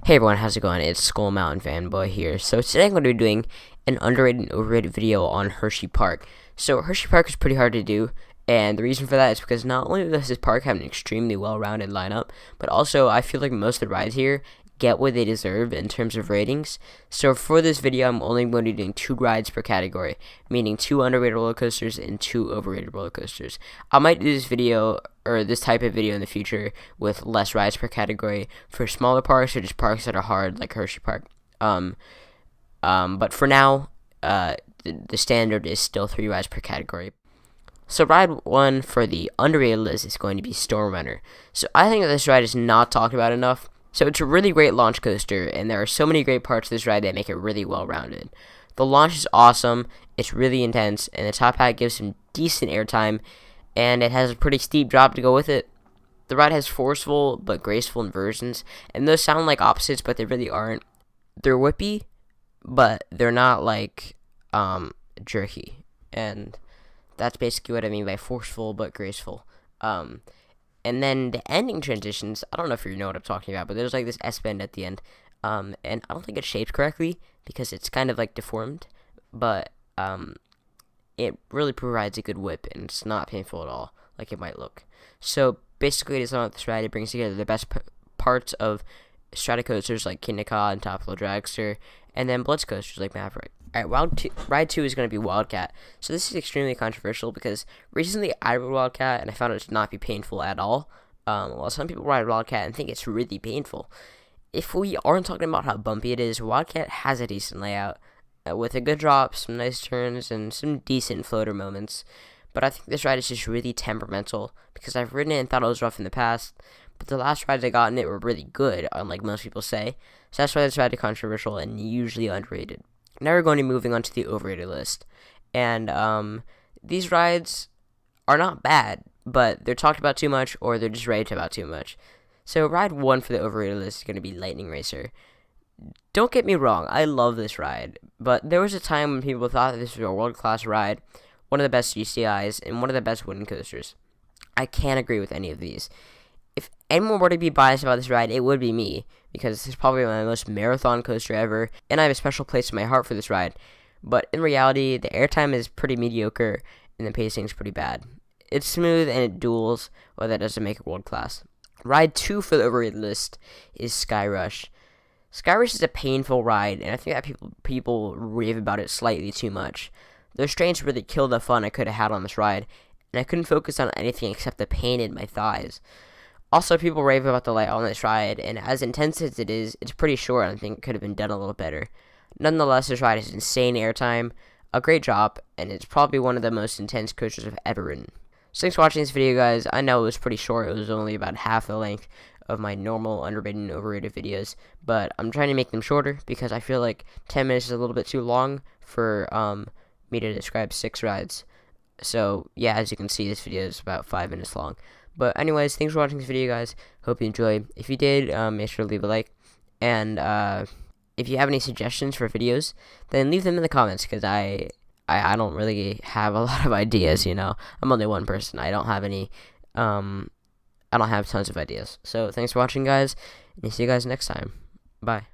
Hey everyone, how's it going? It's SkullMountainFanboy here. So today I'm going to be doing an underrated and overrated video on Hershey Park. So Hershey Park is pretty hard to do, and the reason for that is because not only does this park have an extremely well-rounded lineup, but also I feel like most of the rides here get what they deserve in terms of ratings. So for this video, I'm only going to be doing 2 rides per category, meaning 2 underrated roller coasters and 2 overrated roller coasters. I might do this video or this type of video in the future with less rides per category for smaller parks or just parks that are hard like Hershey Park. But for now, the standard is still 3 rides per category. So ride 1 for the underrated list is going to be Storm Runner. So I think that this ride is not talked about enough. So it's a really great launch coaster, and there are so many great parts of this ride that make it really well-rounded. The launch is awesome, it's really intense, and the top hat gives some decent airtime, and it has a pretty steep drop to go with it. The ride has forceful but graceful inversions, and those sound like opposites, but they really aren't. They're whippy, but they're not like jerky, and that's basically what I mean by forceful but graceful. And then the ending transitions, I don't know if you know what I'm talking about, but there's like this S-bend at the end. And I don't think it's shaped correctly because it's kind of like deformed, but it really provides a good whip, and it's not painful at all like it might look. So basically, it's on this ride. It brings together the best parts of Stratocoasters like Kindercar and Tropical Dragster, and then Blitz coasters like Maverick. Alright, ride 2 is going to be WILDCAT. So this is extremely controversial because recently I rode WILDCAT and I found it to not be painful at all. While some people ride WILDCAT and think it's really painful. If we aren't talking about how bumpy it is, WILDCAT has a decent layout with a good drop, some nice turns, and some decent floater moments. But I think this ride is just really temperamental because I've ridden it and thought it was rough in the past, but the last rides I got in it were really good, unlike most people say. So that's why this ride is controversial and usually underrated. Now we're going to be moving on to the overrated list. And these rides are not bad, but they're talked about too much or they're just raved about too much. So ride 1 for the overrated list is going to be Lightning Racer. Don't get me wrong, I love this ride, but there was a time when people thought that this was a world-class ride, one of the best GCIs, and one of the best wooden coasters. I can't agree with any of these. If anyone were to be biased about this ride, it would be me, because this is probably my most marathon coaster ever, and I have a special place in my heart for this ride. But in reality, the airtime is pretty mediocre, and the pacing is pretty bad. It's smooth and it duels, but that doesn't make it world class. Ride 2 for the overrated list is SKYRUSH. SKYRUSH is a painful ride, and I think that people rave about it slightly too much. The restraints really killed the fun I could have had on this ride, and I couldn't focus on anything except the pain in my thighs. Also, people rave about the light on this ride, and as intense as it is, it's pretty short, and I think it could have been done a little better. Nonetheless, this ride has insane airtime, a great drop, and it's probably one of the most intense coasters I've ever ridden. So thanks for watching this video, guys. I know it was pretty short. It was only about half the length of my normal underrated and overrated videos, but I'm trying to make them shorter because I feel like 10 minutes is a little bit too long for me to describe 6 rides. So yeah, as you can see, this video is about 5 minutes long. But anyways, thanks for watching this video, guys. Hope you enjoyed. If you did, make sure to leave a like. And if you have any suggestions for videos, then leave them in the comments, because I don't really have a lot of ideas, you know. I'm only one person. I don't have any, I don't have tons of ideas. So thanks for watching, guys, and see you guys next time. Bye.